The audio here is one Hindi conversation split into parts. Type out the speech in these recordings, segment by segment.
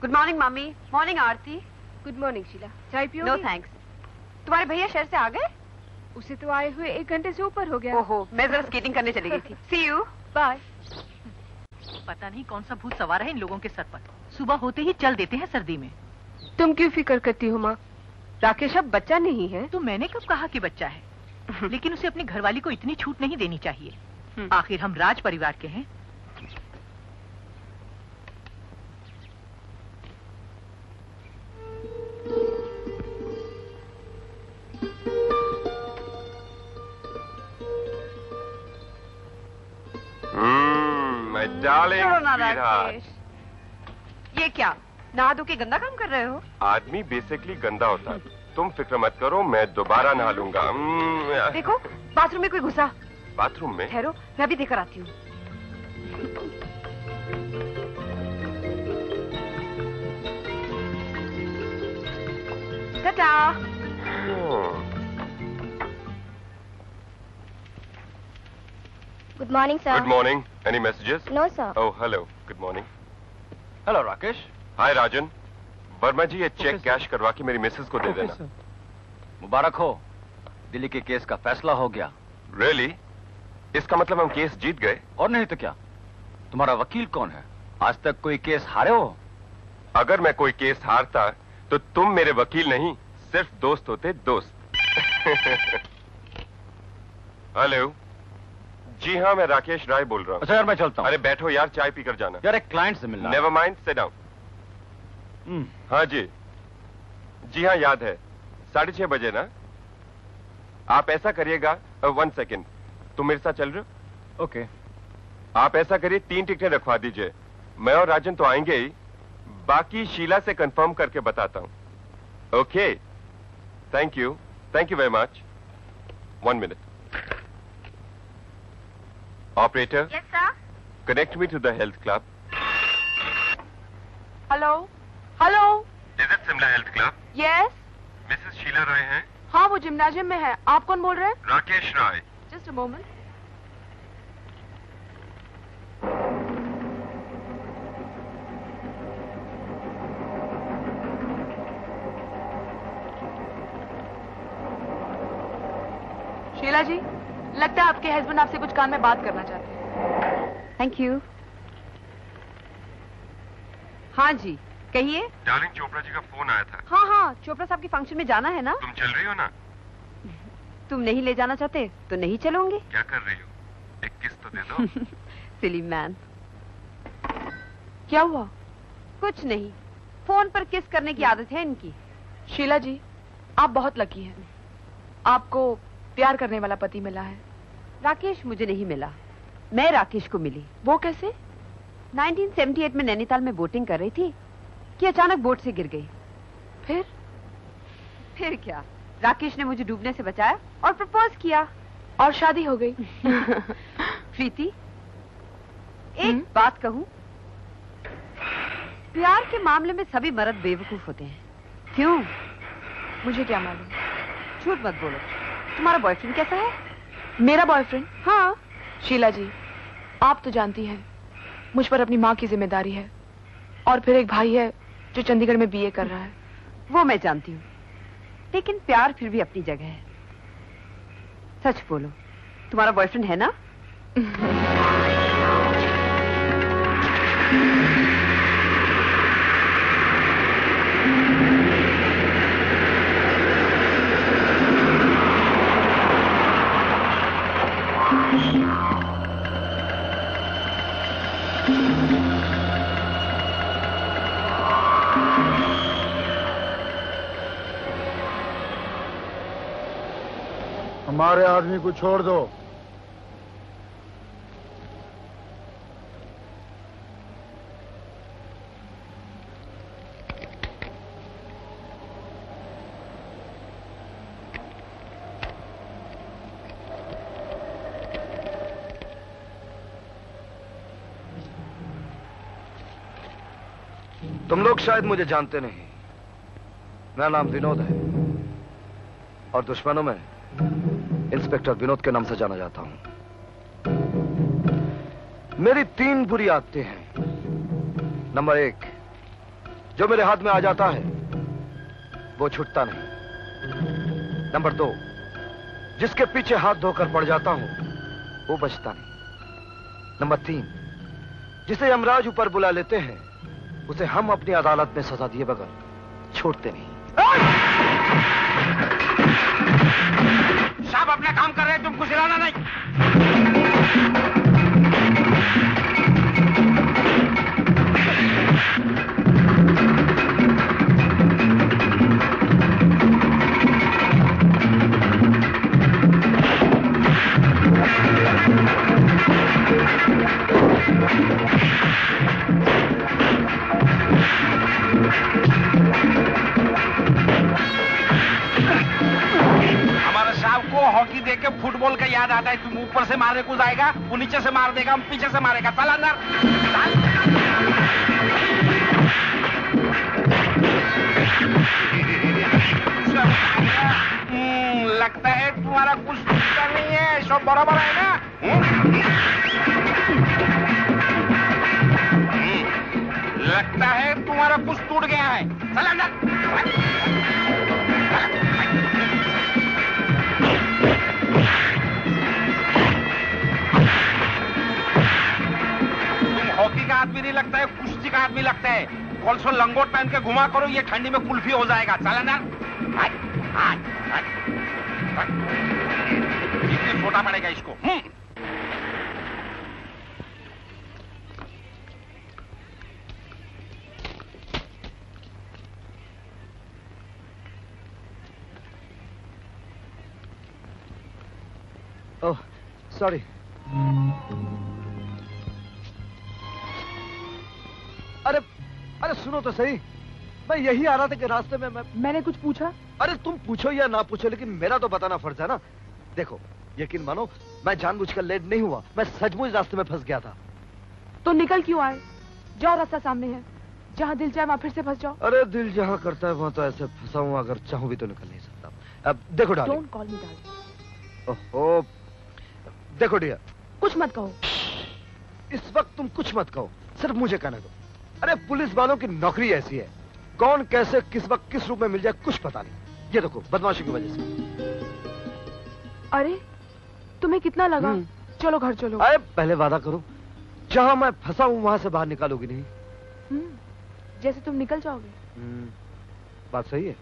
Good morning mummy. Morning Aarti. Good morning Sheela. चाय पियोगी? No thanks. तुम्हारे भैया शहर से आ गए? उसे तो आए हुए 1 घंटे से ऊपर हो गया। ओहो, मैं जरा स्केटिंग करने चली गई थी। सी यू। बाय। पता नहीं कौन सा भूत सवार है इन लोगों के सर पर। सुबह होते ही चल देते हैं सर्दी में। तुम क्यों फिक्र करती हो माँ? राकेश अब बच्चा नहीं है। तो मैंने कब कहा कि बच्चा है? लेकिन उसे अपनी घरवाली को इतनी छूट नहीं देनी चाहिए। आखिर हम राज परिवार के हैं। ये क्या नहा धो के गंदा काम कर रहे हो? आदमी बेसिकली गंदा होता है। तुम फिक्र मत करो, मैं दोबारा नहा लूंगा। देखो बाथरूम में कोई घुसा। बाथरूम में? ठहरो, मैं अभी देकर आती हूँ। Tata. Good morning, sir. Good morning. Any messages? No, sir. Oh, hello. Good morning. Hello, Rakesh. Hi, Rajan. Verma जी ये चेक कैश करवा के मेरी मिसेस को दे देना। मुबारक हो, दिल्ली के केस का फैसला हो गया। Really? इसका मतलब हम केस जीत गए? और नहीं तो क्या। तुम्हारा वकील कौन है? आज तक कोई केस हारे हो? अगर मैं कोई केस हारता तो तुम मेरे वकील नहीं, सिर्फ दोस्त होते, दोस्त। हेलो। जी हाँ, मैं राकेश राय बोल रहा हूँ। अच्छा यार, मैं चलता हूँ। अरे बैठो यार, चाय पीकर जाना। यार एक क्लाइंट से मिलना। Never mind, sit down. हाँ जी। जी हाँ, याद है। 6:30 बजे ना? आप ऐसा करिएगा, 1 सेकेंड, तुम मेरे साथ चल रहे हो? ओके। आप ऐसा करिए, 3 टिकटें रखवा दीजिए। मैं और राजन तो आएंगे ही, बाकी शीला से कंफर्म करके बताता हूँ। Okay, thank you very much. 1 minute. Operator? Yes, sir. Connect me to the health club. Hello hello. Is it Simla Health Club? Yes. Mrs. Sheela Rai हैं? हाँ, वो जिम्नाजियम में है। आप कौन बोल रहे हैं? Rakesh Rai. Just a moment. Sheela ji, लगता है आपके हस्बैंड आपसे कुछ काम में बात करना चाहते हैं। Thank you. हाँ जी, कहिए। डार्लिंग, चोपड़ा जी का फोन आया था। हाँ, चोपड़ा साहब के फंक्शन में जाना है ना? तुम चल रही हो ना? तुम नहीं ले जाना चाहते तो नहीं चलोगे। क्या कर रही हो? एक किस तो दे दो। सिली मैन। क्या हुआ? कुछ नहीं, फोन पर किस करने की आदत है इनकी। शीला जी, आप बहुत लकी हैं। आपको प्यार करने वाला पति मिला है। राकेश मुझे नहीं मिला, मैं राकेश को मिली। वो कैसे? 1978 में नैनीताल में बोटिंग कर रही थी कि अचानक बोट से गिर गई। फिर क्या, राकेश ने मुझे डूबने से बचाया और प्रपोज किया और शादी हो गई। प्रीति, एक बात कहूं, प्यार के मामले में सभी मर्द बेवकूफ होते हैं। क्यों? मुझे क्या मालूम। झूठ मत बोलो। तुम्हारा बॉयफ्रेंड कैसा है? मेरा बॉयफ्रेंड? हाँ। शीला जी, आप तो जानती हैं मुझ पर अपनी माँ की जिम्मेदारी है, और फिर एक भाई है जो चंडीगढ़ में बीए कर रहा है। वो मैं जानती हूँ, लेकिन प्यार फिर भी अपनी जगह है। सच बोलो, तुम्हारा बॉयफ्रेंड है ना? हमारे आदमी को छोड़ दो। तुम लोग शायद मुझे जानते नहीं। मेरा नाम विनोद है और दुश्मनों में इंस्पेक्टर विनोद के नाम से जाना जाता हूं। मेरी 3 बुरी आदतें हैं। नंबर 1, जो मेरे हाथ में आ जाता है वो छूटता नहीं। नंबर 2, जिसके पीछे हाथ धोकर पड़ जाता हूं वो बचता नहीं। नंबर 3, जिसे यमराज ऊपर बुला लेते हैं उसे हम अपनी अदालत में सजा दिए बगैर छोड़ते नहीं। साहब अपना काम कर रहे हैं, तुमको चिल्लाना नहीं। हॉकी देख के फुटबॉल का याद आता है। तुम ऊपर से मारने को जाएगा, वो नीचे से मार देगा, हम पीछे से मारेगा। चल अंदर। लगता है तुम्हारा कुछ टूटा नहीं है, सब बराबर है ना? लगता है तुम्हारा कुछ टूट गया है। चल अंदर। हॉकी का आदमी नहीं लगता है, कुश्ती का आदमी लगता है। कौन सो लंगोट पहन के घुमा करो, ये ठंडी में कुल्फी हो जाएगा। चला ना, इतनी छोटा पड़ेगा इसको। Oh sorry. अरे अरे सुनो तो सही, मैं यही आ रहा था कि रास्ते में मैंने कुछ पूछा? अरे तुम पूछो या ना पूछो, लेकिन मेरा तो बताना फर्ज है ना। देखो यकीन मानो, मैं जानबूझकर लेट नहीं हुआ, मैं सचमुच रास्ते में फंस गया था। तो निकल क्यों आए? जाओ, रास्ता सामने है, जहाँ दिल चाहे वहाँ फिर से फंस जाओ। अरे दिल जहाँ करता है वहाँ तो ऐसे फंसा हूँ, अगर चाहूँ भी तो निकल नहीं सकता। अब देखो darling. Don't call me darling. ओहो देखो डियर, कुछ मत कहो। इस वक्त तुम कुछ मत कहो, सिर्फ मुझे कहने दो। अरे पुलिस वालों की नौकरी ऐसी है, कौन कैसे किस वक्त किस रूप में मिल जाए कुछ पता नहीं। ये देखो बदमाशी की वजह से। अरे तुम्हें कितना लगा? चलो घर चलो। अरे पहले वादा करो, जहां मैं फंसा हूं वहां से बाहर निकालोगी नहीं। जैसे तुम निकल जाओगे। बात सही है।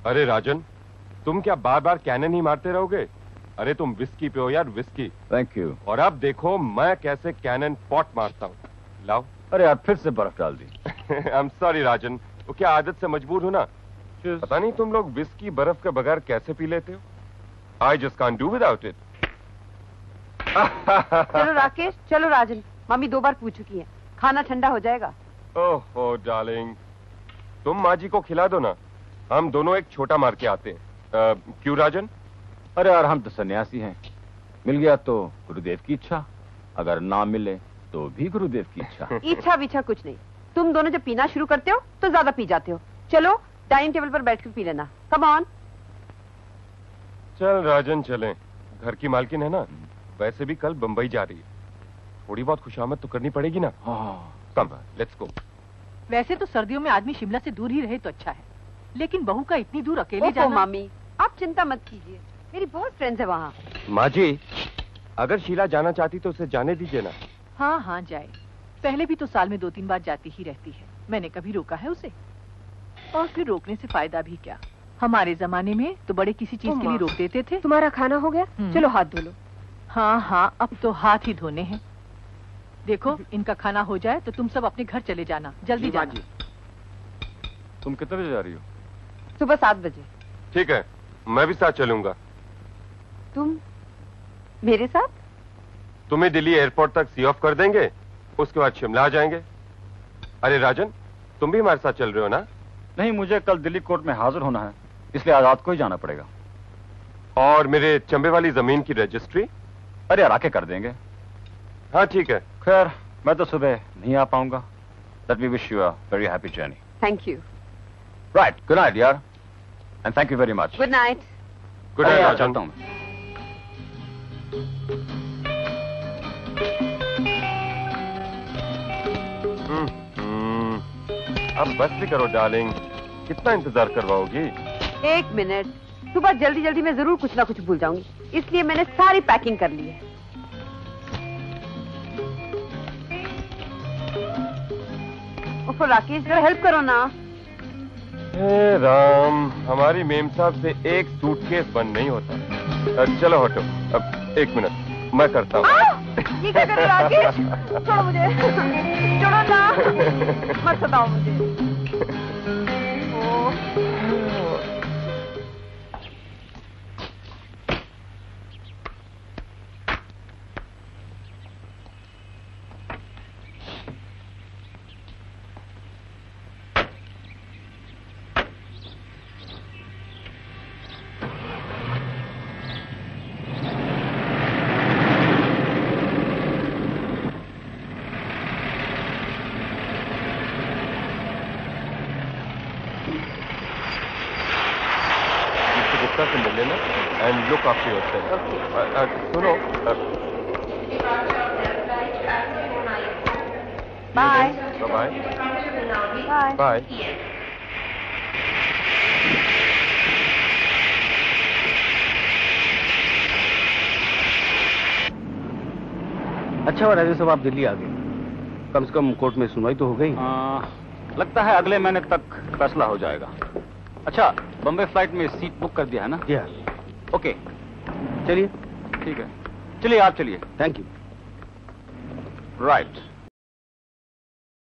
अरे राजन, तुम क्या बार बार कैनन ही मारते रहोगे? अरे तुम विस्की पियो यार, विस्की। Thank you. और अब देखो मैं कैसे कैनन पॉट मारता हूँ। लाओ। अरे यार फिर से बर्फ डाल दी। आई एम सॉरी राजन, वो क्या आदत से मजबूर हूं ना। पता नहीं तुम लोग विस्की बर्फ के बगैर कैसे पी लेते हो। I just can't do without it. चलो राकेश, चलो राजन, मम्मी 2 बार पूछ चुकी है, खाना ठंडा हो जाएगा। ओहो डार्लिंग, तुम माँ जी को खिला दो ना, हम दोनों एक छोटा मार के आते हैं। क्यों राजन? अरे यार हम तो सन्यासी हैं, मिल गया तो गुरुदेव की इच्छा, अगर ना मिले तो भी गुरुदेव की इच्छा। इच्छा विच्छा कुछ नहीं, तुम दोनों जब पीना शुरू करते हो तो ज्यादा पी जाते हो। चलो डाइनिंग टेबल पर बैठकर पी लेना, कम ऑन। चल राजन चलें, घर की मालकिन है ना, वैसे भी कल बंबई जा रही है, थोड़ी बहुत खुशामद तो करनी पड़ेगी ना। Come let's go. वैसे तो सर्दियों में आदमी शिमला से दूर ही रहे तो अच्छा है, लेकिन बहू का इतनी दूर अकेले जाना। मामी आप चिंता मत कीजिए, मेरी बहुत फ्रेंड्स है वहाँ। माँ जी, अगर शीला जाना चाहती तो उसे जाने दीजिए ना। हाँ हाँ जाए, पहले भी तो साल में 2-3 बार जाती ही रहती है, मैंने कभी रोका है उसे? और फिर रोकने से फायदा भी क्या, हमारे जमाने में तो बड़े किसी चीज के लिए रोक देते थे। तुम्हारा खाना हो गया? चलो हाथ धो लो। हाँ हाँ अब तो हाथ ही धोने हैं। देखो इनका खाना हो जाए तो तुम सब अपने घर चले जाना, जल्दी जाना। तुम कितने बजे जा रही हो? सुबह 7 बजे। ठीक है, मैं भी साथ चलूंगा। तुम मेरे साथ? तुम्हें दिल्ली एयरपोर्ट तक सी ऑफ कर देंगे, उसके बाद शिमला आ जाएंगे। अरे राजन, तुम भी हमारे साथ चल रहे हो ना? नहीं, मुझे कल दिल्ली कोर्ट में हाजिर होना है, इसलिए आज रात को ही जाना पड़ेगा। और मेरे चंबे वाली जमीन की रजिस्ट्री? अरे यार आके कर देंगे। हाँ ठीक है। खैर मैं तो सुबह नहीं आ पाऊंगा। Let me wish you a very happy journey. Thank you. Right, good night यार। And thank you very much. Good night. Good night Rajan. चलता हूँ मैं। अब बस भी करो डार्लिंग, कितना इंतजार करवाओगी? 1 मिनट, सुबह जल्दी जल्दी मैं जरूर कुछ ना कुछ भूल जाऊंगी, इसलिए मैंने सारी पैकिंग कर ली है। ओह राकेश, जरा हेल्प करो ना। हे राम, हमारी मेम साहब से एक सूटकेस बंद नहीं होता। चलो हटो, अब 1 मिनट मैं करता हूँ। ये क्या कर रहे हो राकेश? छोड़ो मुझे, छोड़ो ना, मत सताओ मुझे। ओह। गुप्ता से मिल लेना एंड लुक आफ्टर योरसेल्फ। सुनो, बाय बाय बाय बाय। अच्छा हुआ राजेश साहब आप दिल्ली आ गए, कम से कम कोर्ट में सुनवाई तो हो गई। लगता है अगले महीने तक फैसला हो जाएगा। अच्छा, बम्बई फ्लाइट में सीट बुक कर दिया है ना? जी हाँ। ओके, चलिए। ठीक है, चलिए आप चलिए। Thank you. राइट।